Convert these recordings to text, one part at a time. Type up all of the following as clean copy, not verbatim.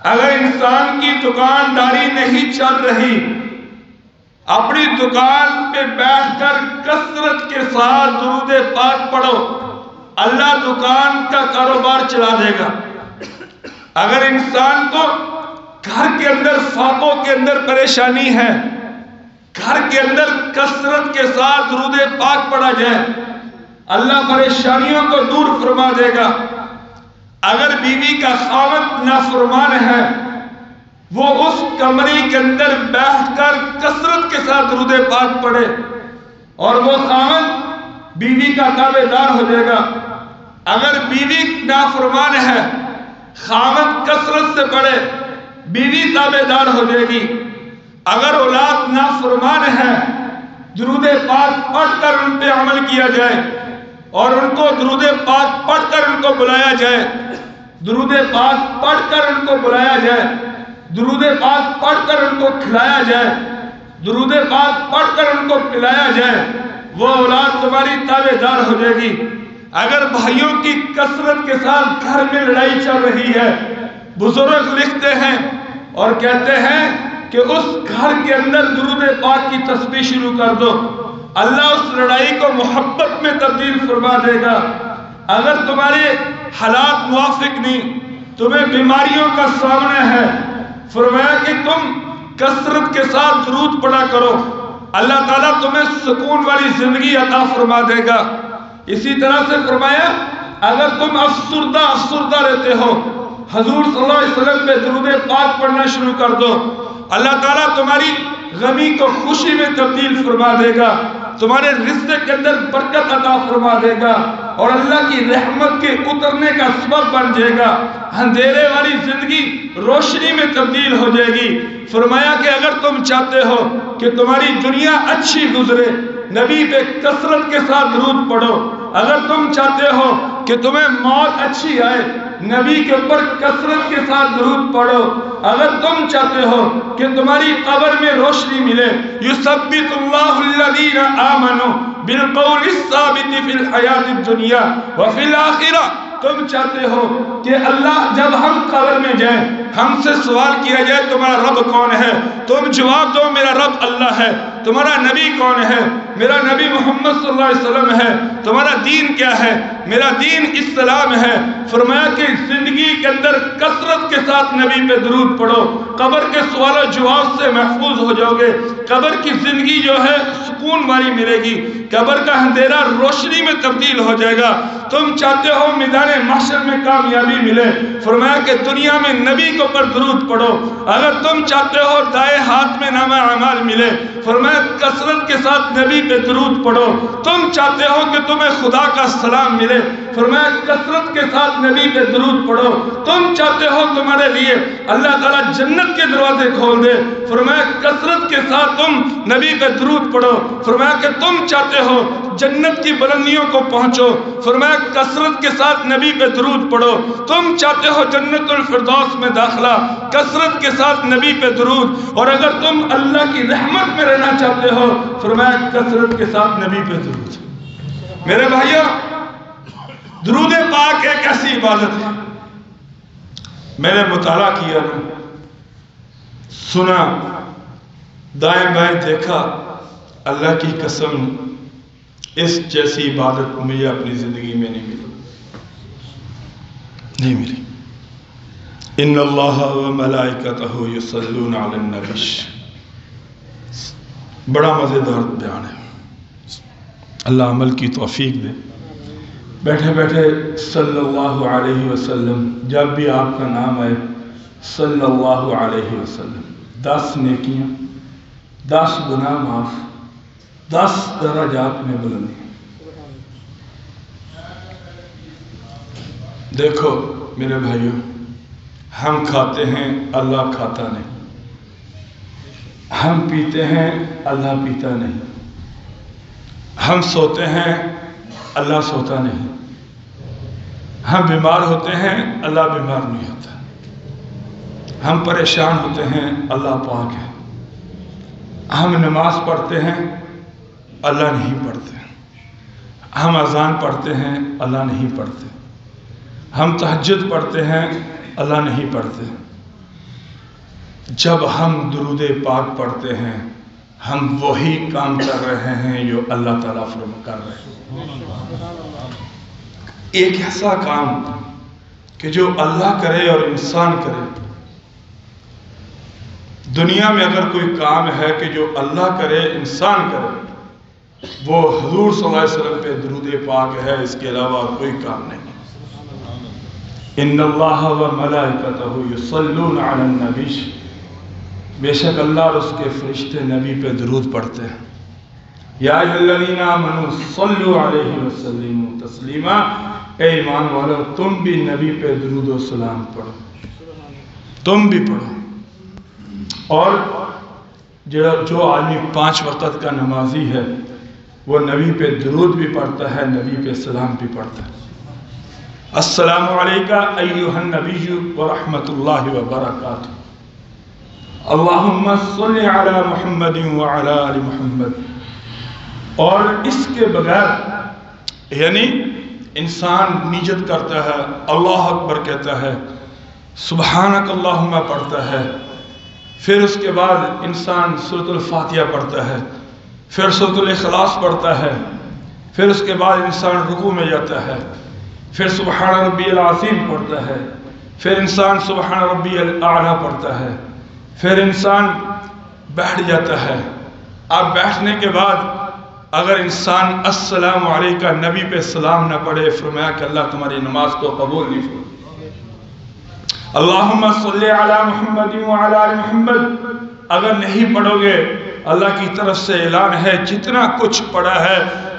اگر انسان کی دکانداری نہیں چل رہی، اپنی دکان پہ بیٹھ کر کثرت کے ساتھ درود پاک پڑھو، اللہ دکان کا کاروبار چلا دے گا۔ اگر انسان کو گھر کے اندر فاقوں کے اندر پریشانی ہے، گھر کے اندر کثرت کے ساتھ درود پاک پڑھا جائے، اللہ پریشانیوں کو دور فرما دے گا۔ اگر بیوی کا خاوند نافرمان ہے، وہ اس کمرے کے اندر بیٹھ کر کثرت کے ساتھ درود پاک پڑھے اور وہ خاوند بیوی کا تابع دار ہو جائے گا۔ اگر بیوی نافرمان ہے، خاوند کثرت سے پڑھے، بیوی تابع دار ہو جائے گی۔ اگر اولاد نافرمان ہے، درود پاک پڑھ کر ان پہ عمل کیا جائے اور ان کو درود پاک پڑھ کر ان کو بلایا جائے، درود پاک پڑھ کر ان کو بلایا جائے، درود پاک پڑھ کر ان کو کھلایا جائے، درود پاک پڑھ کر ان کو پلایا جائے، وہ اولاد تمہاری تابع دار ہو جائے گی۔ اگر بھائیوں کی کثرت کے ساتھ گھر میں لڑائی چل رہی ہے، بزرگ لکھتے ہیں اور کہتے ہیں کہ اس گھر کے اندر درود پاک کی تسبیح شروع کر دو، اللہ اس لڑائی کو محبت میں تبدیل فرما دے گا۔ اگر تمہارے حالات موافق نہیں، تمہیں بیماریوں کا سامنا ہے، فرمایا کہ تم کثرت کے ساتھ درود پڑھا کرو، اللہ تعالیٰ تمہیں سکون والی زندگی عطا فرما دے گا۔ اسی طرح سے فرمایا اگر تم افسردہ رہتے ہو، حضور صلی اللہ علیہ وسلم پہ درود پاک پڑھنا شروع کر دو، اللہ تعالیٰ تمہاری غمی کو خوشی میں تبدیل فرما دے گا، تمہارے رزق کے اندر برکت عطا فرما دے گا اور اللہ کی رحمت کے اترنے کا سبب بن جائے گا، اندھیرے والی زندگی روشنی میں تبدیل ہو جائے گی۔ فرمایا کہ اگر تم چاہتے ہو کہ تمہاری دنیا اچھی گزرے، نبی پہ کثرت کے ساتھ درود پڑھو۔ اگر تم چاہتے ہو کہ تمہیں موت اچھی آئے، نبی کے اوپر کثرت کے ساتھ درود پڑھو۔ اگر تم چاہتے ہو کہ تمہاری قبر میں روشنی ملے، یثبت اللہ الذین آمنوا بالقول الثابت فی الحیات الدنیا وفی الآخرہ، تم چاہتے ہو کہ اللہ جب ہم قبر میں جائیں، ہم سے سوال کیا جائے تمہارا رب کون ہے، تم جواب دو میرا رب اللہ ہے۔ تمہارا نبی کون ہے؟ میرا نبی محمد صلی اللہ علیہ وسلم ہے۔ تمہارا دین کیا ہے؟ میرا دین اسلام ہے۔ فرمایا کہ زندگی کے اندر کثرت کے ساتھ نبی پہ درود پڑھو، قبر کے سوال و جواب سے محفوظ ہو جاؤ گے، قبر کی زندگی جو ہے سکون والی ملے گی، قبر کا اندھیرا روشنی میں تبدیل ہو جائے گا۔ تم چاہتے ہو میدان محشر میں کامیابی ملے، فرمایا کہ دنیا میں نبی کے اوپر درود پڑھو۔ اگر تم چاہتے ہو دائیں ہاتھ میں نامہ اعمال ملے، فرمایا کثرت کے ساتھ نبی پہ درود پڑھو۔ تم چاہتے ہو کہ تمہیں خدا کا سلام ملے، فرمایا کثرت کے ساتھ نبی پہ درود پڑھو۔ تم چاہتے ہو تمہارے لیے اللہ تعالیٰ جنت کے دروازے کھول دے، فرمایا کثرت کے ساتھ تم نبی پہ درود پڑھو۔ فرمایا کہ تم چاہتے ہو جنت کی بلندیوں کو پہنچو، فرمایا کثرت کے ساتھ نبی پہ درود پڑھو۔ تم چاہتے ہو جنت الفردوس میں داخلہ، کثرت کے ساتھ نبی پہ درود۔ اور اگر تم اللہ کی رحمت میں رہنا چاہتے ہو، فرمایا کثرت کے ساتھ نبی پہ درود۔ میرے بھائیو، درود پاک ایک ایسی عبادت ہے، میں نے مطالعہ کیا، سنا، دائیں بائیں دیکھا، اللہ کی قسم اس جیسی عبادت مجھے اپنی زندگی میں نہیں ملی۔ ان اللہ و ملائکتہ یصلون علی النبی، بڑا مزیدار بیان ہے، اللہ عمل کی توفیق دے۔ بیٹھے بیٹھے صلی اللہ علیہ وسلم، جب بھی آپ کا نام آئے صلی اللہ علیہ وسلم، 10 نیکیاں، 10 گناہ معاف، 10 درجات میں بلندی۔ دیکھو میرے بھائیوں، ہم کھاتے ہیں، اللہ کھاتا نہیں، ہم پیتے ہیں، اللہ پیتا نہیں، ہم سوتے ہیں، اللہ سوتا نہیں، ہم بیمار ہوتے ہیں، اللہ بیمار نہیں ہوتا، ہم پریشان ہوتے ہیں، اللہ پاک ہے، ہم نماز پڑھتے ہیں، اللہ نہیں پڑھتے، ہم اذان پڑھتے ہیں، اللہ نہیں پڑھتے، ہم تہجد پڑھتے ہیں، اللہ نہیں پڑھتے، جب ہم درود پاک پڑھتے ہیں ہم وہی کام کر رہے ہیں جو اللہ تعالیٰ فرما کر رہے ہیں. ایک ایسا کام کہ جو اللہ کرے اور انسان کرے. دنیا میں اگر کوئی کام ہے کہ جو اللہ کرے انسان کرے وہ حضور صلی اللہ علیہ وسلم پہ درود پاک ہے، اس کے علاوہ کوئی کام نہیں. ان اللہ و ملائکتہ یصلون علی النبی، بے شک اللہ اور اس کے فرشتے نبی پہ درود پڑھتے ہیں. یا ایھا الذین آمنوا صلوا علیہ وسلموا تسلیما، اے ایمان والو تم بھی نبی پہ درود و سلام پڑھو، تم بھی پڑھو. اور جو آدمی 5 وقت کا نمازی ہے وہ نبی پہ درود بھی پڑھتا ہے، نبی پہ سلام بھی پڑھتا ہے. السلام علیکہ ایھا النبی ورحمۃ اللہ وبرکاتہ، اللہم صلی علی محمد وعلی آل محمد. اور اس کے بغیر یعنی انسان نیت کرتا ہے، اللہ اکبر کہتا ہے، سبحانک اللہم پڑھتا ہے، پھر اس کے بعد انسان سورۃ الفاتحہ پڑھتا ہے، پھر سورۃ الاخلاص پڑھتا ہے، پھر اس کے بعد انسان رکوع میں جاتا ہے، پھر سبحان ربی العظیم پڑھتا ہے، پھر انسان سبحان ربی الاعلیٰ پڑھتا ہے، پھر انسان بیٹھ جاتا ہے. اب بیٹھنے کے بعد اگر انسان السلام علیکہ نبی پہ سلام نہ پڑھے، فرمایا کہ اللہ تمہاری نماز کو قبول نہیں فرمائے. اللہم صلی علی محمد وعلی آل محمد اگر نہیں پڑھو گے، اللہ کی طرف سے اعلان ہے جتنا کچھ پڑھا ہے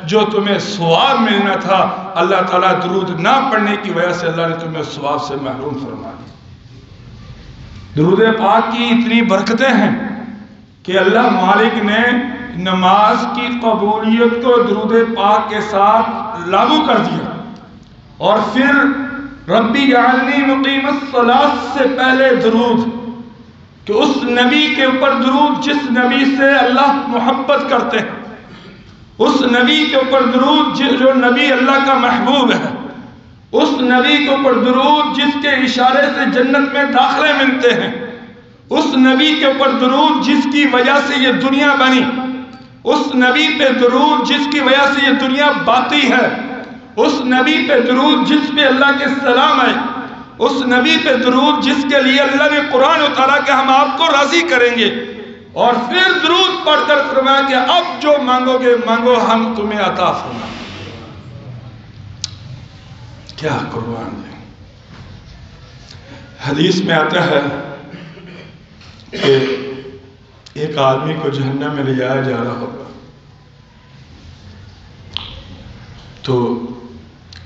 جو تمہیں ثواب ملنا تھا، اللہ تعالیٰ درود نہ پڑھنے کی وجہ سے اللہ نے تمہیں ثواب سے محروم فرما دیا. درود پاک کی اتنی برکتیں ہیں کہ اللہ مالک نے نماز کی قبولیت کو درود پاک کے ساتھ لاگو کر دیا. اور پھر ربی جعلنی مقیم الصلاۃ سے پہلے درود، کہ اس نبی کے اوپر درود جس نبی سے اللہ محبت کرتے ہیں، اس نبی کے اوپر درود جو نبی اللہ کا محبوب ہے، اس نبی کے اوپر درود جس کے اشارے سے جنت میں داخلے ملتے ہیں، اس نبی کے اوپر درود جس کی وجہ سے یہ دنیا بنی، اس نبی پہ درود جس کی وجہ سے یہ دنیا باقی ہے، اس نبی پہ درود جس پہ اللہ کے سلام ہے، اس نبی پہ درود جس کے لیے اللہ نے قرآن اتارا کہ ہم آپ کو راضی کریں گے. اور پھر درود پڑھ کر فرمایا کہ اب جو مانگو گے مانگو ہم تمہیں عطا فرمائیں. کیا قربان ہے. حدیث میں آتا ہے کہ ایک آدمی کو جہنم میں لے جایا جا رہا ہوگا تو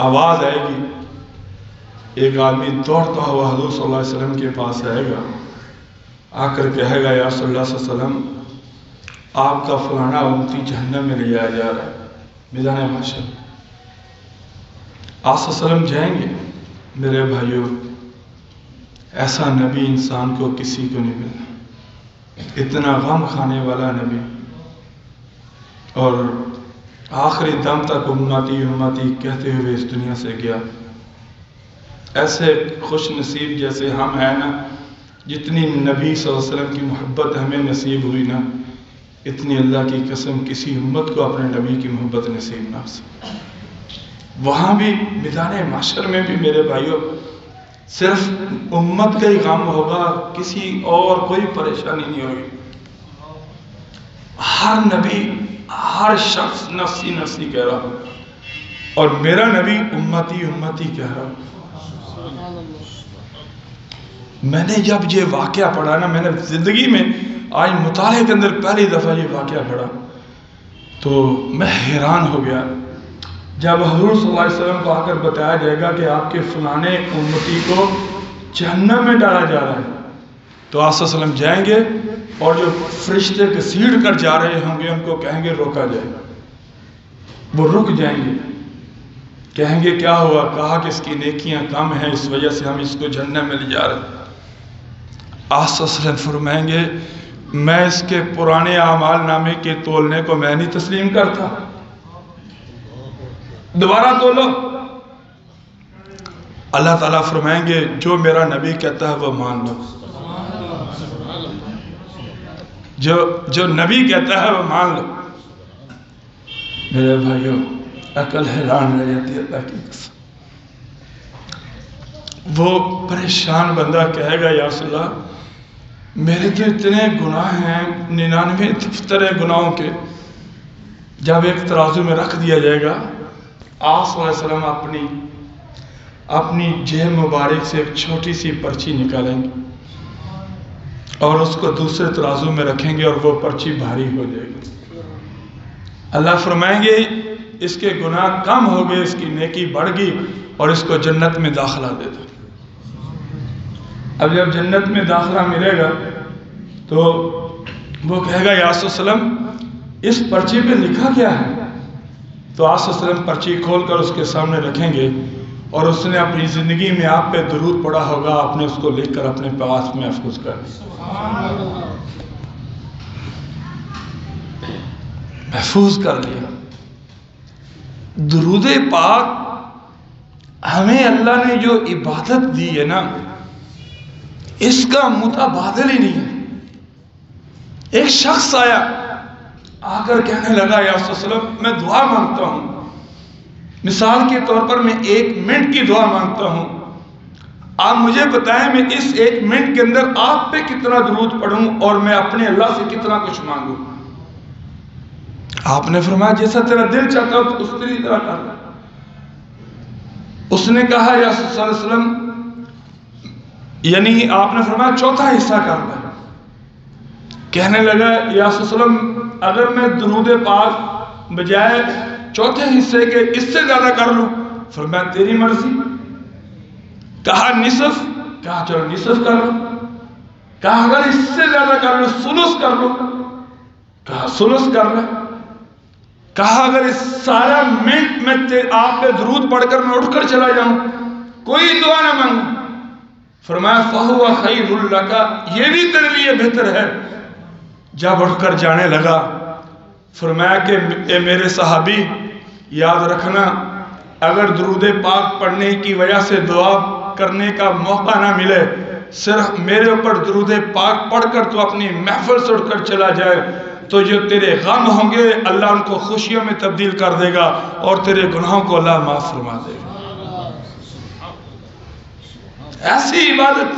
آواز آئے گی، ایک آدمی دوڑتا ہوا حضور صلی اللہ علیہ وسلم کے پاس آئے گا، آ کر کہے گا یا صلی اللہ علیہ وسلم آپ کا فلانا امتی جہنم میں لے جایا جا رہا ہے میدان محشر. آپ صلی اللہ علیہ وسلم جائیں گے. میرے بھائیو ایسا نبی انسان کو کسی کو نہیں ملنا، اتنا غم کھانے والا نبی، اور آخری دم تک امتی امتی کہتے ہوئے اس دنیا سے گیا. ایسے خوش نصیب جیسے ہم ہیں نا، جتنی نبی صلی اللہ علیہ وسلم کی محبت ہمیں نصیب ہوئی نا، اتنی اللہ کی قسم کسی امت کو اپنے نبی کی محبت نصیب نہ ہو سکتی. وہاں بھی میدان محشر میں بھی میرے بھائیوں صرف امت کا ہی غم ہوگا، کسی اور کوئی پریشانی نہیں ہوگی. ہر نبی ہر شخص نفسی نفسی کہہ رہا ہوں، اور میرا نبی امتی امتی کہہ رہا ہوں. میں نے جب یہ واقعہ پڑھا نا، میں نے زندگی میں آج مطالعے کے اندر پہلی دفعہ یہ واقعہ پڑھا تو میں حیران ہو گیا. جب حضور صلی اللہ علیہ وسلم کو آ کر بتایا جائے گا کہ آپ کے فلانے امتی کو جہنم میں ڈالا جا رہا ہے، تو آپ صلی اللہ علیہ وسلم جائیں گے اور جو فرشتے گھسیڑ کر جا رہے ہوں گے ان کو کہیں گے روکا جائے گا. وہ رک جائیں گے، کہیں گے کیا ہوا؟ کہا کہ اس کی نیکیاں کم ہیں، اس وجہ سے ہم اس کو جہنم میں لے جا رہے ہیں. آپ صلی اللہ علیہ وسلم فرمائیں گے میں اس کے پرانے اعمال نامے کے تولنے کو میں نہیں تسلیم کرتا، دوبارہ تولو. اللہ تعالیٰ فرمائیں گے جو میرا نبی کہتا ہے وہ مان لو. جو نبی کہتا ہے وہ مان لو۔ میرے بھائیوں، عقل حیران رہ جاتی ہے اللہ کی قسم۔ وہ پریشان بندہ کہے گا یا رسول اللہ میرے تو اتنے گناہ ہیں 99 دفتر ہیں گناہوں کے، جب ایک ترازو میں رکھ دیا جائے گا، آپ صلی اللہ علیہ وسلم اپنی جیب مبارک سے ایک چھوٹی سی پرچی نکالیں گے اور اس کو دوسرے ترازو میں رکھیں گے اور وہ پرچی بھاری ہو جائے گی۔ اللہ فرمائیں گے اس کے گناہ کم ہو گئے، اس کی نیکی بڑھ گئی اور اس کو جنت میں داخلہ دے دو۔ اب جب جنت میں داخلہ ملے گا تو وہ کہے گا یا رسول اللہ اس پرچی پہ لکھا کیا ہے؟ تو آپ صلی اللہ علیہ وسلم پرچی کھول کر اس کے سامنے رکھیں گے اور اس نے اپنی زندگی میں آپ پہ درود پڑھا ہوگا، آپ نے اس کو لکھ کر اپنے پاس محفوظ کر لیا۔ درود پاک ہمیں اللہ نے جو عبادت دی ہے نا، اس کا متبادل ہی نہیں ہے۔ ایک شخص آیا آ کر کہنے لگا یا رسول اللہ میں دعا مانگتا ہوں، مثال کے طور پر میں 1 منٹ کی دعا مانگتا ہوں، آپ مجھے بتائیں میں اس 1 منٹ کے اندر آپ پہ کتنا درود پڑھوں اور میں اپنے اللہ سے کتنا کچھ مانگوں؟ آپ نے فرمایا جیسا تیرا دل چاہتا ہو تو اس طرح کر لے۔ اس نے کہا یا صلی اللہ علیہ وسلم یعنی آپ نے فرمایا 4تھا حصہ کر لے۔ کہنے لگا یا صلی اللہ علیہ وسلم اگر میں درود پاک بجائے 4تھے حصے کے اس سے زیادہ کر لوں؟ فرمایا تیری مرضی۔ کہا نصف؟ کہا چلو نصف کر لو۔ کہا اگر اس سے زیادہ کر لوں ثلث کر لوں؟ کہا ثلث کر لے۔ کہا اگر اس سارا منٹ میں آپ پہ درود پڑھ کر میں اٹھ کر چلا جاؤں، کوئی دعا نہ مانگوں؟ فرمایا فَهُوَ خَيْرٌ لَكَ، یہ بھی تیرے لیے بہتر ہے۔ جب اٹھ کر جانے لگا فرمایا کہ اے میرے صحابی یاد رکھنا اگر درود پاک پڑھنے کی وجہ سے دعا کرنے کا موقع نہ ملے، صرف میرے اوپر درود پاک پڑھ کر تو اپنی محفل سے اٹھ کر چلا جائے تو جو تیرے غم ہوں گے اللہ ان کو خوشیوں میں تبدیل کر دے گا اور تیرے گناہوں کو اللہ معاف فرما دے گا۔ ایسی عبادت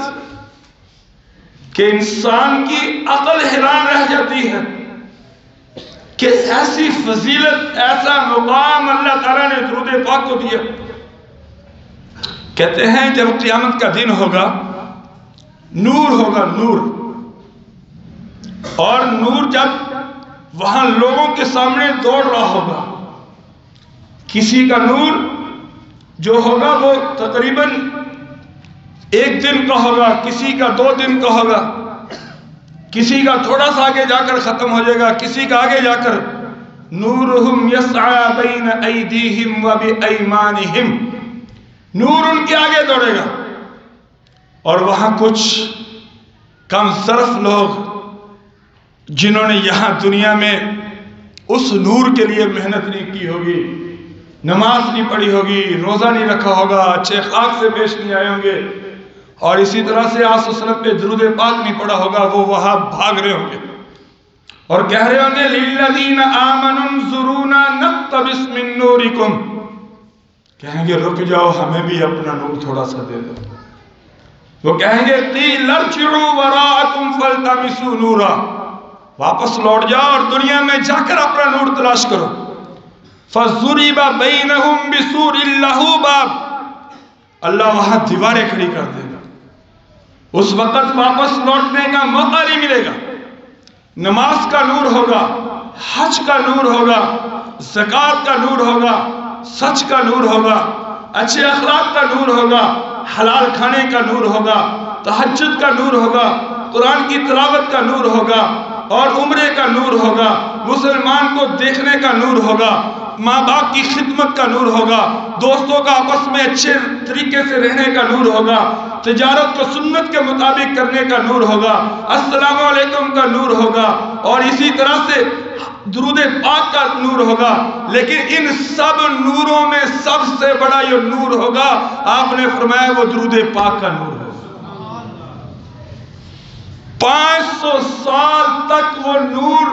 کہ انسان کی عقل حیران رہ جاتی ہے کہ ایسی فضیلت، ایسا مقام اللہ تعالیٰ نے درود پاک کو دیا۔ کہتے ہیں جب قیامت کا دن ہوگا نور ہوگا، نور، اور نور جب وہاں لوگوں کے سامنے دوڑ رہا ہوگا، کسی کا نور جو ہوگا وہ تقریباً 1 دن کا ہوگا، کسی کا 2 دن کا ہوگا، کسی کا تھوڑا سا آگے جا کر ختم ہو جائے گا، کسی کا آگے جا کر نورہم یسعی بین ایدیہم و بایمانہم، نور ان کے آگے دوڑے گا۔ اور وہاں کچھ کم صرف لوگ جنہوں نے یہاں دنیا میں اس نور کے لیے محنت نہیں کی ہوگی، نماز نہیں پڑھی ہوگی، روزہ نہیں رکھا ہوگا، اچھے اخلاق سے پیش نہیں آئے ہوں گے، اور اسی طرح سے آپ صلی اللہ علیہ وسلم پہ درود پاک نہیں پڑھا ہوگا، وہ وہاں بھاگ رہے ہوں گے اور کہہ رہے ہوں گے لِلَّذِينَ آمَنُوا انظُرُونَا نَقْتَبِسْ مِن نُورِكُمْ، کہیں گے رک جاؤ ہمیں بھی اپنا نور تھوڑا سا دے دو۔ وہ کہیں گے قِيلَ ارْجِعُوا وَرَاءَكُمْ فَالْتَمِسُوا نُورًا، واپس لوٹ جاؤ اور دنیا میں جا کر اپنا نور تلاش کرو۔ فَضُرِبَ بَيْنَهُمْ بِسُورٍ لَهُ بَابٌ، اللہ وہاں دیواریں کھڑی کر دے گا، اس وقت واپس لوٹنے کا موقع نہیں ملے گا۔ نماز کا نور ہوگا، حج کا نور ہوگا، زکوٰۃ کا نور ہوگا، سچ کا نور ہوگا، اچھے اخلاق کا نور ہوگا، حلال کھانے کا نور ہوگا، تہجد کا نور ہوگا، قرآن کی تلاوت کا نور ہوگا، اور عمرے کا نور ہوگا، مسلمان کو دیکھنے کا نور ہوگا، ماں باپ کی خدمت کا نور ہوگا، دوستوں کا آپس میں اچھے طریقے سے رہنے کا نور ہوگا، تجارت کو سنت کے مطابق کرنے کا نور ہوگا، السلام علیکم کا نور ہوگا، اور اسی طرح سے درود پاک کا نور ہوگا۔ لیکن ان سب نوروں میں سب سے بڑا یہ نور ہوگا، آپ نے فرمایا وہ درود پاک کا نور ہوگا۔ سال تک وہ نور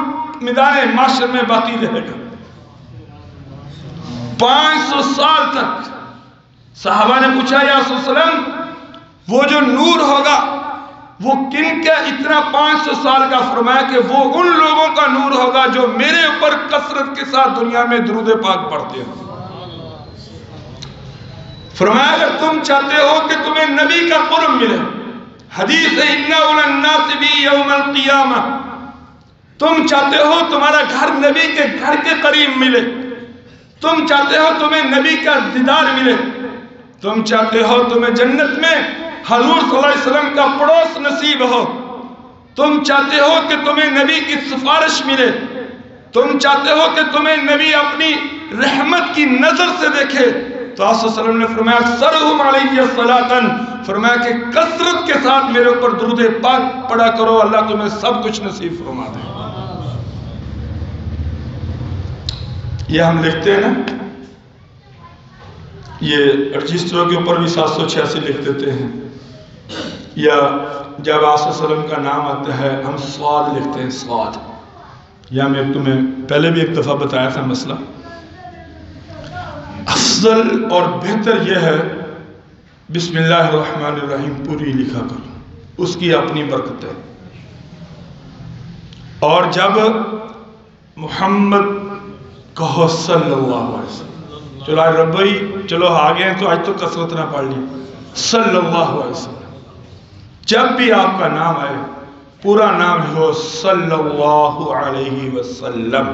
میدان محشر میں باقی رہے گا. 500 سال تک. صحابہ نے پوچھا یا رسول اللہ علیہ وسلم وہ جو نور ہوگا وہ کن کا اتنا 500 سال کا؟ فرمایا کہ وہ ان لوگوں کا نور ہوگا جو میرے اوپر کثرت کے ساتھ دنیا میں درود پاک پڑھتے ہیں. فرمایا اگر تم چاہتے ہو کہ تمہیں نبی کا قرب ملے، حدیث ہے اِنَّ أَوْلَى النَّاسِ بِي يَوْمَ الْقِيَامَةِ، تم چاہتے ہو تمہارا گھر نبی کے گھر کے قریب ملے، تم چاہتے ہو تمہیں نبی کا دیدار ملے، تم چاہتے ہو تمہیں جنت میں حضور صلی اللہ علیہ وسلم کا پڑوس نصیب ہو، تم چاہتے ہو کہ تمہیں نبی کی سفارش ملے، تم چاہتے ہو کہ تمہیں نبی اپنی رحمت کی نظر سے دیکھے، تو آپ صلی اللہ علیہ وسلم نے فرمایا اکثرہم علیہ الصلاۃ، فرمایا کہ کثرت کے ساتھ میرے اوپر درود پاک پڑھا کرو، اللہ تمہیں سب کچھ نصیب فرما دے. یہ ہم لکھتے ہیں نا، یہ رجسٹروں کے اوپر بھی 786 لکھ دیتے ہیں، یا جب آپ صلی اللہ علیہ وسلم کا نام آتا ہے ہم صاد لکھتے ہیں، صاد. یا میں تمہیں پہلے بھی ایک دفعہ بتایا تھا مسئلہ. افضل اور بہتر یہ ہے بسم اللہ الرحمن الرحیم پوری لکھا کرو، اس کی اپنی برکت ہے. اور جب محمد کہو صلی اللہ علیہ وسلم، چلو آج ربی چلو آگے ہیں تو آج تو کثرت نہ پڑھ لی، صلی اللہ علیہ وسلم. جب بھی آپ کا نام آئے پورا نام ہو صلی اللہ علیہ وسلم.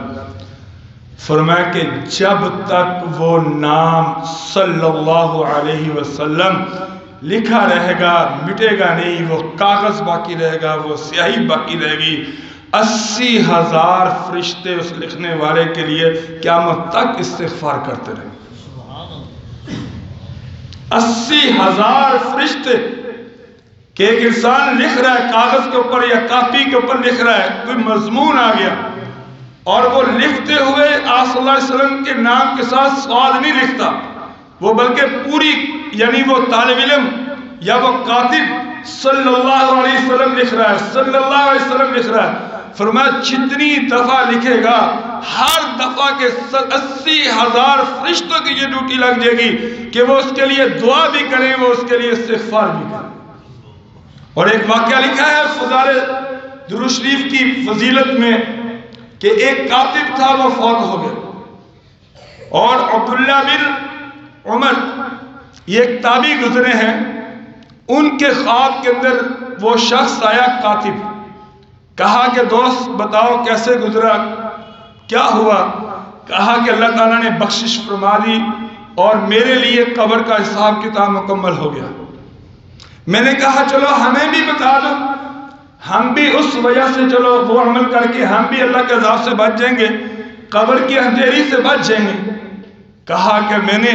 فرمایا کہ جب تک وہ نام صلی اللہ علیہ وسلم لکھا رہے گا مٹے گا نہیں، وہ کاغذ باقی رہے گا، وہ سیاہی باقی رہے گی. 80,000 فرشتے اس لکھنے والے کے لیے قیامت تک استغفار کرتے رہیں. 80,000 فرشتے کہ ایک انسان لکھ رہا ہے کاغذ کے اوپر یا کاپی کے اوپر لکھ رہا ہے، کوئی مضمون آ گیا اور وہ لکھتے ہوئے آپ صلی اللہ علیہ وسلم کے نام کے ساتھ سوال نہیں لکھتا، وہ بلکہ پوری یعنی وہ طالب علم یا وہ کاتب صلی اللہ علیہ وسلم لکھ رہا ہے، صلی اللہ علیہ وسلم لکھ رہا ہے. فرمایا جتنی دفعہ لکھے گا ہر دفعہ کے 80,000 فرشتوں کی یہ ڈیوٹی لگ جائے گی کہ وہ اس کے لیے دعا بھی کریں، وہ اس کے لیے استغفار بھی کریں. اور ایک واقعہ لکھا ہے فضائل درود شریف کی فضیلت میں کہ ایک کاتب تھا وہ فوت ہو گیا، اور عبداللہ بن عمر یہ ایک تابعی گزرے ہیں، ان کے خواب کے اندر وہ شخص آیا کاتب، کہا کہ دوست بتاؤ کیسے گزرا، کیا ہوا؟ کہا کہ اللہ تعالیٰ نے بخشش فرما دی اور میرے لیے قبر کا حساب کتاب مکمل ہو گیا. میں نے کہا چلو ہمیں بھی بتا دو، ہم بھی اس وجہ سے چلو وہ عمل کر کے ہم بھی اللہ کے عذاب سے بچ جائیں گے، قبر کی اندھیری سے بچ جائیں گے. کہا کہ میں نے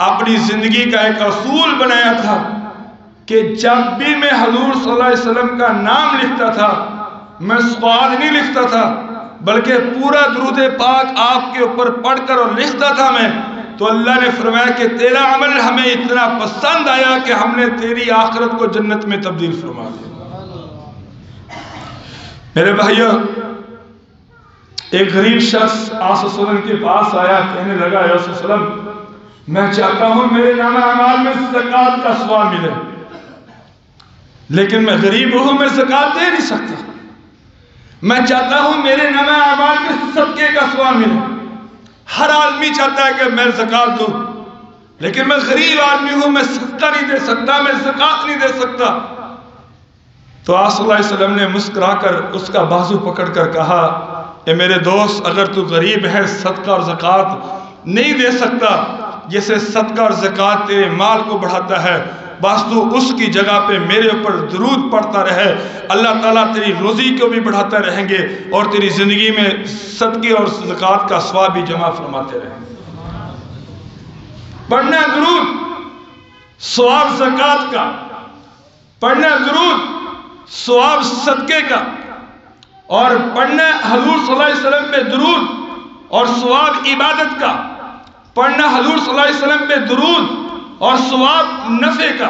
اپنی زندگی کا ایک اصول بنایا تھا کہ جب بھی میں حضور صلی اللہ علیہ وسلم کا نام لکھتا تھا میں سواد نہیں لکھتا تھا بلکہ پورا درود پاک آپ کے اوپر پڑھ کر اور لکھتا تھا میں. تو اللہ نے فرمایا کہ تیرا عمل ہمیں اتنا پسند آیا کہ ہم نے تیری آخرت کو جنت میں تبدیل فرما دیا. میرے بھائیو، ایک غریب شخص آپ صلی اللہ علیہ وسلم کے پاس آیا، کہنے لگا یا رسول اللہ میں چاہتا ہوں میرے نامہ اعمال میں زکوٰۃ کا ثواب ملے، لیکن میں غریب ہوں، میں زکوٰۃ دے نہیں سکتا. میں چاہتا ہوں میرے نامہ اعمال میں صدقے کا ثواب ملے. ہر آدمی چاہتا ہے کہ میں زکوٰۃ دوں، لیکن میں غریب آدمی ہوں، میں صدقہ نہیں دے سکتا، میں زکوٰۃ نہیں دے سکتا. تو آپ صلی اللہ علیہ وسلم نے مسکرا کر اس کا بازو پکڑ کر کہا اے میرے دوست، اگر تو غریب ہے صدقہ اور زکوٰۃ نہیں دے سکتا، جیسے صدقہ اور زکوٰۃ تیرے مال کو بڑھاتا ہے، بس تو اس کی جگہ پہ میرے اوپر درود پڑھتا رہے، اللہ تعالیٰ تیری روزی کو بھی بڑھاتا رہیں گے اور تیری زندگی میں صدقے اور زکوٰۃ کا ثواب بھی جمع فرماتے رہیں گے. پڑھنا درود ثواب زکوٰۃ کا، پڑھنا درود ثواب صدقے کا، اور پڑھنا حضور صلی اللہ علیہ وسلم پہ درود اور ثواب عبادت کا، پڑھنا حضور صلی اللہ علیہ وسلم پہ درود اور ثواب نفع کا،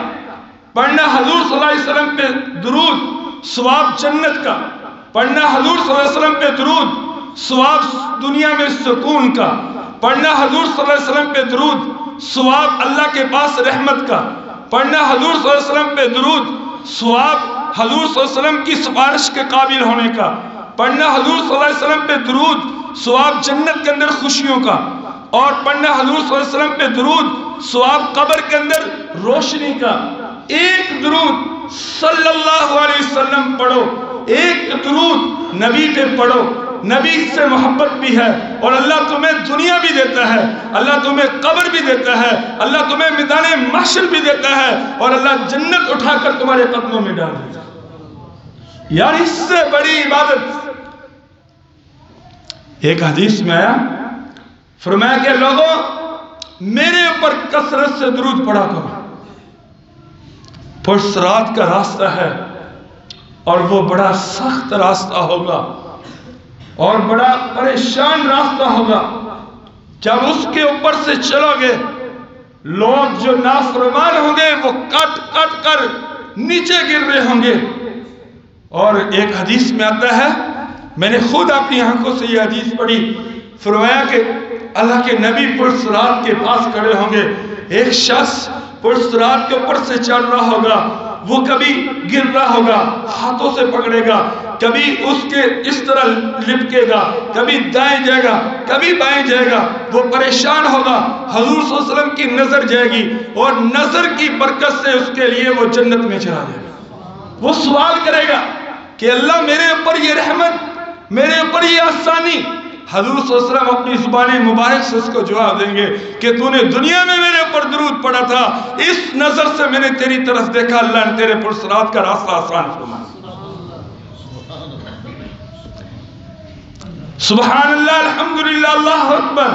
پڑھنا حضور صلی اللہ علیہ وسلم پہ درود ثواب جنت کا، پڑھنا حضور صلی اللہ علیہ وسلم پہ درود ثواب دنیا میں سکون کا، پڑھنا حضور صلی اللہ علیہ وسلم پہ درود ثواب اللہ کے پاس رحمت کا، پڑھنا حضور صلی اللہ علیہ وسلم پہ درود ثواب حضور صلی اللہ علیہ وسلم کی سفارش کے قابل ہونے کا، پڑھنا حضور صلی اللہ علیہ وسلم پہ درود ثواب جنت کے اندر خوشیوں کا، اور پڑھنا حضور صلی اللہ علیہ وسلم پہ درود ثواب قبر کے اندر روشنی کا۔ ایک درود صلی اللہ علیہ وسلم پڑھو، ایک درود نبی پہ پڑھو، نبی سے محبت بھی ہے، اور اللہ تمہیں دنیا بھی دیتا ہے، اللہ تمہیں قبر بھی دیتا ہے، اللہ تمہیں میدان محشر بھی دیتا ہے، اور اللہ جنت اٹھا کر تمہارے قدموں میں ڈال دیتا ہے۔ یار اس سے بڑی عبادت۔ ایک حدیث میں آیا، فرمایا کہ لوگوں میرے اوپر کثرت سے درود پڑھا کرو، پرصراط کا راستہ ہے اور وہ بڑا سخت راستہ ہوگا اور بڑا پریشان راستہ ہوگا۔ جب اس کے اوپر سے چلو گے، لوگ جو نافرمان ہوں گے وہ کٹ کٹ کر نیچے گر رہے ہوں گے۔ اور ایک حدیث میں آتا ہے، میں نے خود اپنی آنکھوں سے یہ حدیث پڑھی، فرمایا کہ اللہ کے نبی پرصراط کے پاس کھڑے ہوں گے، ایک شخص پرصراط کے اوپر سے چل رہا ہوگا، وہ کبھی گر رہا ہوگا، ہاتھوں سے پکڑے گا، کبھی اس کے اس طرح لپکے گا، کبھی دائیں جائے گا، کبھی بائیں جائے گا، وہ پریشان ہوگا۔ حضور صلی اللہ علیہ وسلم کی نظر جائے گی اور نظر کی برکت سے اس کے لیے وہ جنت میں چلا جائے گا۔ وہ سوال کرے گا کہ اللہ میرے اوپر یہ رحمت، میرے اوپر یہ آسانی۔ حضور صلی اللہ علیہ وسلم اپنی زبان مبارک سے اس کو جواب دیں گے کہ تو نے دنیا میں میرے اوپر درود پڑھا تھا، اس نظر سے میں نے تیری طرف دیکھا، اللہ نے تیرے پرصراط کا راستہ آسان فرمایا۔ سبحان اللہ، الحمدللہ، اللہ اکبر۔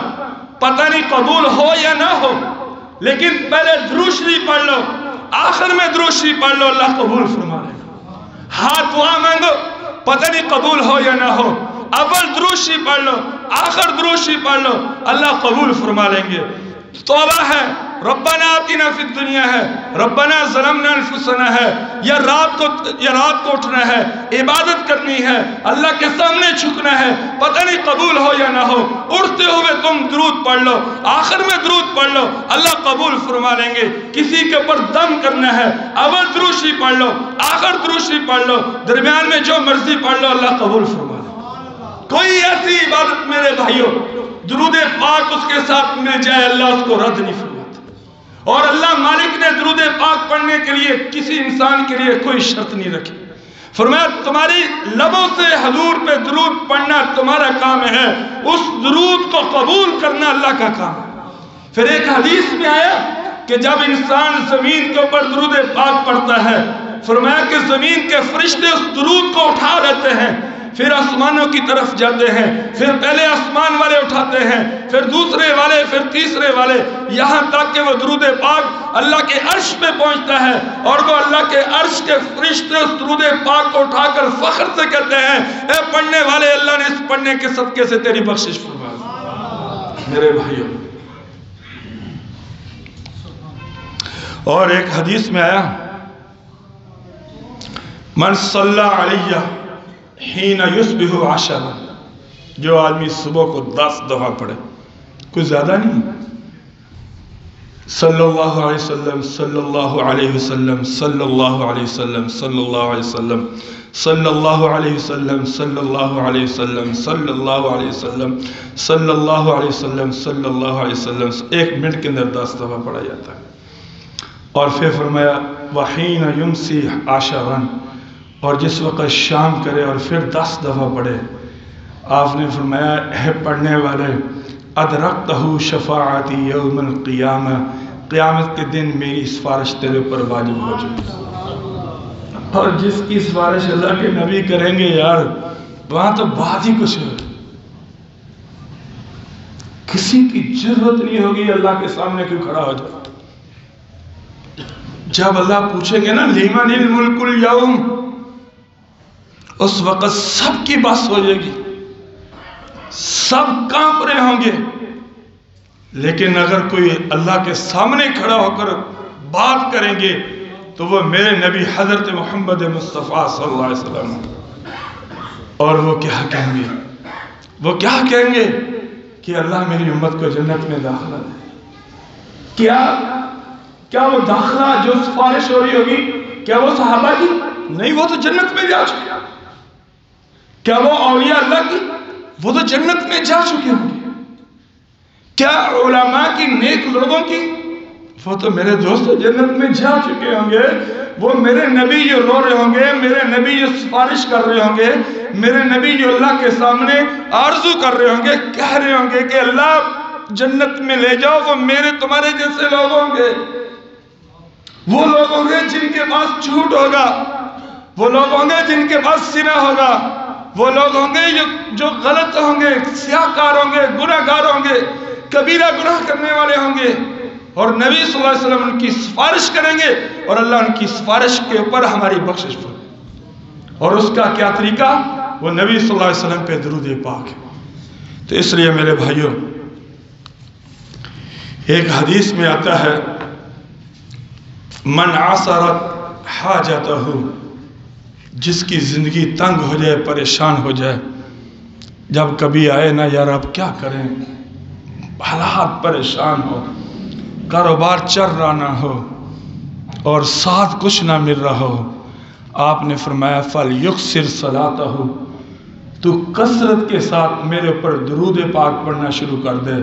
پتہ نہیں قبول ہو یا نہ ہو، لیکن پہلے درود شریف پڑھ لو، آخر میں درود شریف پڑھ لو، اللہ قبول فرما لے گا۔ ہاتھ دعا مانگو، پتہ نہیں قبول ہو یا نہ ہو، اول درود شریف پڑھ لو، آخر درود شریف پڑھ لو، اللہ قبول فرما لیں گے۔ توبہ ہے، ربنا آتنا فی الدنیا ہے، ربنا ظلمنا انفسنا ہے، یا رات کو اٹھنا ہے، عبادت کرنی ہے، اللہ کے سامنے جھکنا ہے، پتہ نہیں قبول ہو یا نہ ہو، اٹھتے ہوئے تم درود پڑھ لو، آخر میں درود پڑھ لو، اللہ قبول فرما لیں گے۔ کسی کے اوپر دم کرنا ہے، اول درود شریف پڑھ لو، آخر درود شریف پڑھ لو، درمیان میں جو مرضی پڑھ لو، اللہ قبول فرما لیں گے۔ کوئی ایسی عبادت میرے بھائیوں درود پاک اس کے ساتھ مل جائے، اللہ اس کو رد نہیں فرماتا۔ اور اللہ مالک نے درود پاک پڑھنے کے لیے کسی انسان کے لیے کوئی شرط نہیں رکھی، فرمایا تمہاری لبوں سے حضور پہ درود پڑھنا تمہارا کام ہے، اس درود کو قبول کرنا اللہ کا کام ہے۔ پھر ایک حدیث میں آیا کہ جب انسان زمین کے اوپر درود پاک پڑھتا ہے، فرمایا کہ زمین کے فرشتے اس درود کو اٹھا لیتے ہیں، پھر آسمانوں کی طرف جاتے ہیں، پھر پہلے آسمان والے اٹھاتے ہیں، پھر دوسرے والے، پھر تیسرے والے، یہاں تک کہ وہ درود پاک اللہ کے عرش پہ پہنچتا ہے، اور وہ اللہ کے عرش کے فرشتے اس درود پاک کو اٹھا کر فخر سے کہتے ہیں، اے پڑھنے والے، اللہ نے اس پڑھنے کے صدقے سے تیری بخشش فرما۔ میرے بھائیوں، اور ایک حدیث میں آیا، من صلی علیہ حین یصبح 10، جو آدمی صبح کو 10 دفعہ پڑھے، کچھ زیادہ نہیں، صلی اللہ علیہ وسلم، صلی اللہ علیہ وسلم، صلی اللہ علیہ وسلم، صلی اللہ علیہ وسلم، صلی اللہ علیہ وسلم، صلی اللہ علیہ وسلم، صلی اللہ علیہ وسلم، صلی اللہ علیہ وسلم، صلی اللہ علیہ وسلم، 1 منٹ کے اندر 10 دفعہ پڑھا جاتا ہے۔ اور پھر فرمایا وحین یمسی 10، اور جس وقت شام کرے اور پھر 10 دفعہ پڑھے، آپ نے فرمایا اے پڑھنے والے، ادرکتہ شفاعتی یوم القیامہ، قیامت کے دن میری سفارش تیرے پر واجب ہو چکی۔ اور جس کی سفارش اللہ کے نبی کریں گے یار، وہاں تو بات ہی کچھ ہے، کسی کی ضرورت نہیں ہوگی اللہ کے سامنے کیوں کھڑا ہو جائے۔ جب اللہ پوچھیں گے نا لمن الملک اليوم، اس وقت سب کی بس ہو جائے گی، سب کانپ رہے ہوں گے، لیکن اگر کوئی اللہ کے سامنے کھڑا ہو کر بات کریں گے تو وہ میرے نبی حضرت محمد مصطفیٰ صلی اللہ علیہ وسلم. اور وہ کیا کہیں گے؟ وہ کیا کہیں گے کہ اللہ میری امت کو جنت میں داخلہ دے. کیا وہ داخلہ جو سفارش ہو رہی ہوگی کیا وہ صحابہ کی؟ نہیں، وہ تو جنت میں جا چکے. کیا وہ اولیاء اللہ کی؟ وہ تو جنت میں جا چکے ہوں گے. کیا علماء کی، نیک لوگوں کی؟ وہ تو میرے دوست جنت میں جا چکے ہوں گے. وہ میرے نبی جو رو رہے ہوں گے، میرے نبی جو سفارش کر رہے ہوں گے، میرے نبی جو اللہ کے سامنے آرزو کر رہے ہوں گے، کہہ رہے ہوں گے کہ اللہ جنت میں لے جاؤ، وہ میرے تمہارے جیسے لوگ ہوں گے. وہ لوگ ہوں گے جن کے پاس جھوٹ ہوگا، وہ لوگ ہوں گے جن کے پاس زنا ہوگا، وہ لوگ ہوں گے جو غلط ہوں گے، سیاہکار ہوں گے، گناہ گار ہوں گے، کبیرہ گناہ کرنے والے ہوں گے. اور نبی صلی اللہ علیہ وسلم ان کی سفارش کریں گے اور اللہ ان کی سفارش کے اوپر ہماری بخشش فرمائے. اور اس کا کیا طریقہ؟ وہ نبی صلی اللہ علیہ وسلم پہ درود پاک ہے. تو اس لیے میرے بھائیوں، ایک حدیث میں آتا ہے من عصرت حاجتہ، جس کی زندگی تنگ ہو جائے، پریشان ہو جائے، جب کبھی آئے نا یار اب کیا کریں، حالات پریشان ہو، کاروبار چل رہا نہ ہو اور ساتھ کچھ نہ مل رہا ہو، آپ نے فرمایا فَلْيُكْثِرْ صَلَاتَهُ، تو کثرت کے ساتھ میرے اوپر درود پاک پڑھنا شروع کر دے.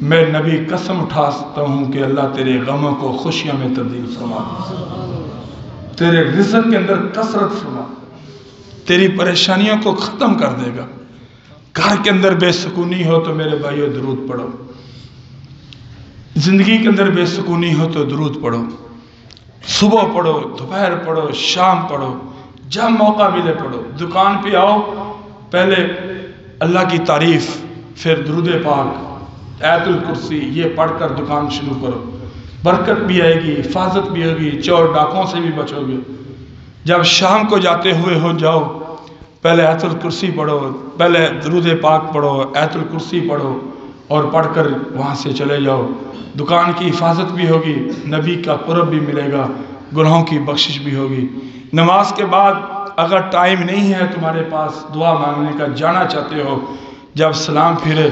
میں نبی قسم اٹھاتا ہوں کہ اللہ تیرے غموں کو خوشیوں میں تبدیل فرما دے، تیرے رزق کے اندر کثرت فرما، تیری پریشانیوں کو ختم کر دے گا. گھر کے اندر بے سکونی ہو تو میرے بھائیو درود پڑھو، زندگی کے اندر بے سکونی ہو تو درود پڑھو. صبح پڑھو، دوپہر پڑھو، شام پڑھو، جب موقع ملے پڑھو. دکان پہ آؤ، پہلے اللہ کی تعریف، پھر درود پاک، آیت الکرسی، یہ پڑھ کر دکان شروع کرو. برکت بھی آئے گی، حفاظت بھی ہوگی، چور ڈاکوں سے بھی بچو گے. جب شام کو جاتے ہوئے ہو جاؤ، پہلے آیت الکرسی پڑھو، پہلے درود پاک پڑھو، آیت الکرسی پڑھو اور پڑھ کر وہاں سے چلے جاؤ. دکان کی حفاظت بھی ہوگی، نبی کا قرب بھی ملے گا، گناہوں کی بخشش بھی ہوگی. نماز کے بعد اگر ٹائم نہیں ہے تمہارے پاس دعا مانگنے کا، جانا چاہتے ہو، جب سلام پھرے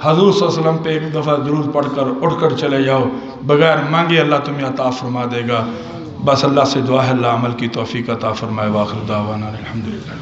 حضور صلی اللہ علیہ وسلم پہ ایک دفعہ درود پڑھ کر اٹھ کر چلے جاؤ. بغیر مانگے اللہ تمہیں عطا فرما دے گا. بس اللہ سے دعا ہے اللہ عمل کی توفیق عطا فرمائے. وآخر دعوانا الحمدللہ.